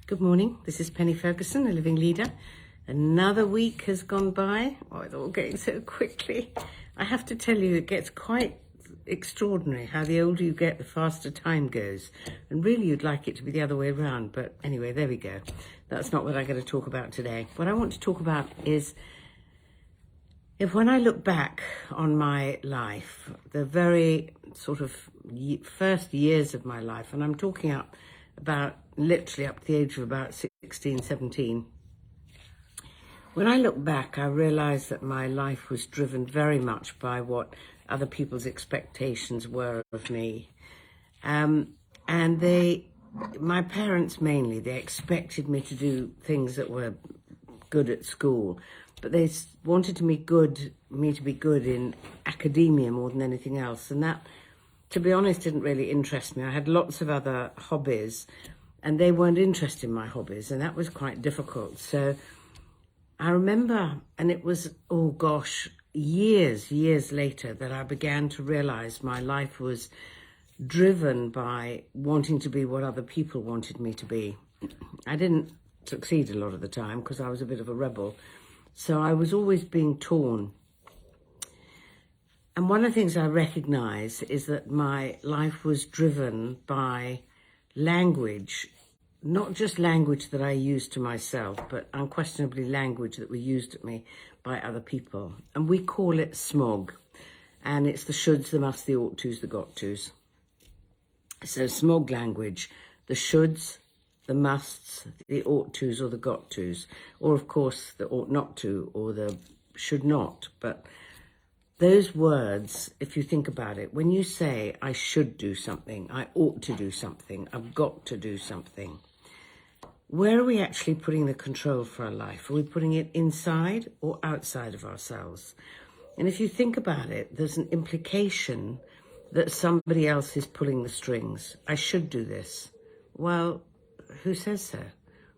Good morning, this is Penny Ferguson, a living leader. Another week has gone by. Oh, it's all going so quickly. I have to tell you, it gets quite extraordinary how the older you get, the faster time goes. And really you'd like it to be the other way around, but anyway, there we go. That's not what I'm going to talk about today. What I want to talk about is when I look back on my life, the very sort of first years of my life, and I'm talking about literally up to the age of about 16, 17. When I look back, I realise that my life was driven very much by what other people's expectations were of me. And my parents mainly, they expected me to do things that were good at school, but they wanted me to be good in academia more than anything else. And that, to be honest, didn't really interest me. I had lots of other hobbies and they weren't interested in my hobbies, and that was quite difficult. So I remember, and it was, oh gosh, years later that I began to realize my life was driven by wanting to be what other people wanted me to be. I didn't succeed a lot of the time because I was a bit of a rebel. So I was always being torn. And one of the things I recognize is that my life was driven by language, not just language that I used to myself, but unquestionably language that was used at me by other people. And we call it smog. And it's the shoulds, the musts, the ought tos, the got tos. So smog language, the shoulds, the musts, the ought tos or the got tos, or of course the ought not to or the should not. But those words, if you think about it, when you say I should do something, I ought to do something, I've got to do something, where are we actually putting the control for our life? Are we putting it inside or outside of ourselves? And if you think about it, there's an implication that somebody else is pulling the strings. I should do this. Well, who says so?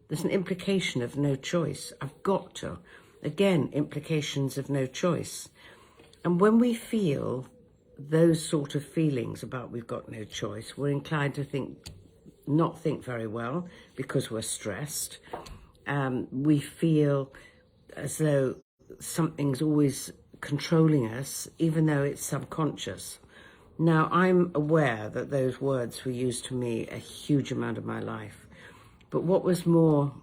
There's an implication of no choice. I've got to. Again, implications of no choice. And when we feel those sort of feelings about we've got no choice, we're inclined to not think very well because we're stressed. We feel as though something's always controlling us, even though it's subconscious. Now, I'm aware that those words were used to me a huge amount of my life. But what was more,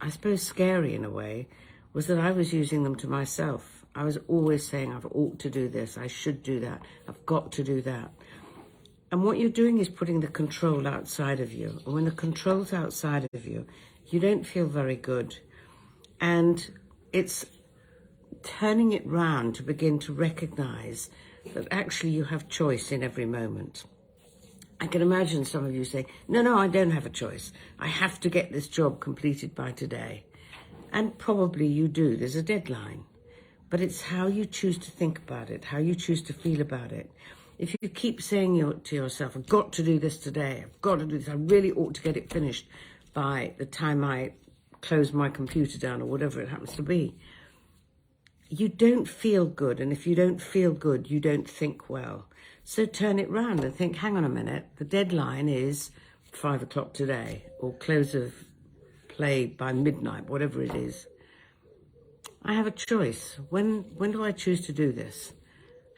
I suppose, scary in a way, was that I was using them to myself. I was always saying, I've ought to do this, I should do that, I've got to do that. And what you're doing is putting the control outside of you. And when the control's outside of you, you don't feel very good. And it's turning it round to begin to recognize that actually you have choice in every moment. I can imagine some of you say, no, I don't have a choice. I have to get this job completed by today. And probably you do, there's a deadline. But it's how you choose to think about it, how you choose to feel about it. If you keep saying to yourself, I've got to do this today, I've got to do this, I really ought to get it finished by the time I close my computer down or whatever it happens to be, you don't feel good. And if you don't feel good, you don't think well. So turn it round and think, hang on a minute, the deadline is 5 o'clock today, or close of play by midnight, whatever it is. I have a choice. When do I choose to do this?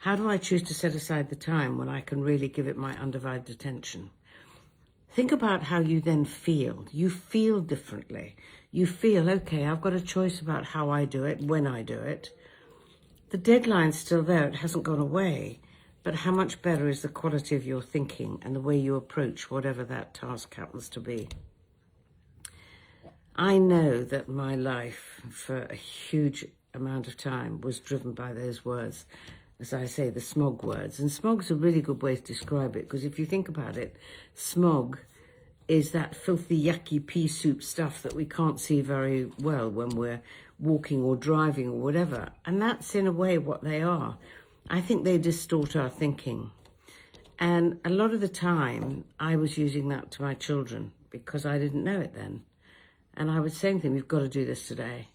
How do I choose to set aside the time when I can really give it my undivided attention? Think about how you then feel. You feel differently. You feel, okay, I've got a choice about how I do it, when I do it. The deadline's still there, it hasn't gone away. But how much better is the quality of your thinking and the way you approach whatever that task happens to be? I know that my life for a huge amount of time was driven by those words, as I say, the smog words. And smog's a really good way to describe it, because if you think about it, smog is that filthy, yucky pea soup stuff that we can't see very well when we're walking or driving or whatever. And that's in a way what they are. I think they distort our thinking. And a lot of the time I was using that to my children because I didn't know it then. And I was saying to them, you've got to do this today.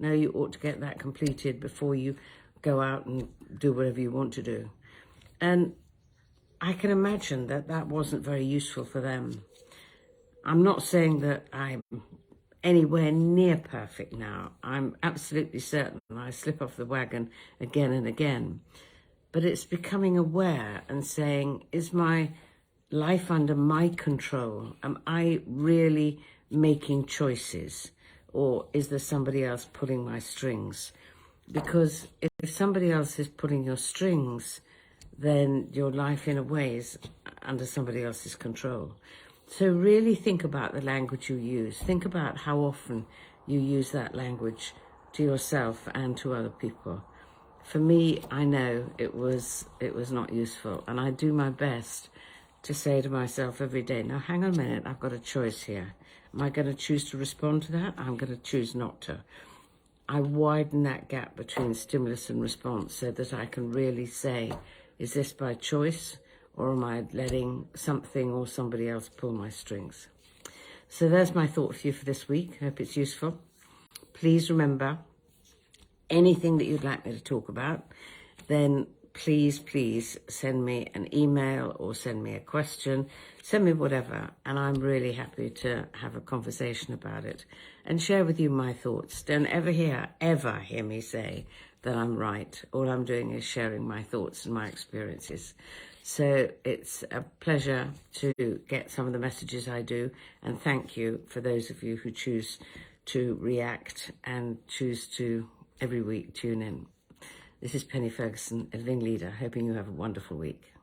No, you ought to get that completed before you go out and do whatever you want to do. And I can imagine that that wasn't very useful for them. I'm not saying that I'm anywhere near perfect now. I'm absolutely certain I slip off the wagon again and again. But it's becoming aware and saying, is my life under my control? Am I really making choices? Or is there somebody else pulling my strings? Because if somebody else is pulling your strings, then your life in a way is under somebody else's control. So really think about the language you use. Think about how often you use that language to yourself and to other people. For me, I know it was not useful, and I do my best to say to myself every day, now hang on a minute, I've got a choice here. Am I going to choose to respond to that? I'm going to choose not to. I widen that gap between stimulus and response so that I can really say, is this by choice, or am I letting something or somebody else pull my strings? So there's my thought for you for this week. I hope it's useful. Please remember, anything that you'd like me to talk about, then please send me an email or send me a question, send me whatever, and I'm really happy to have a conversation about it and share with you my thoughts. Don't ever hear me say that I'm right. All I'm doing is sharing my thoughts and my experiences. So it's a pleasure to get some of the messages I do, and thank you for those of you who choose to react and choose to every week tune in. This is Penny Ferguson, Living Leader, hoping you have a wonderful week.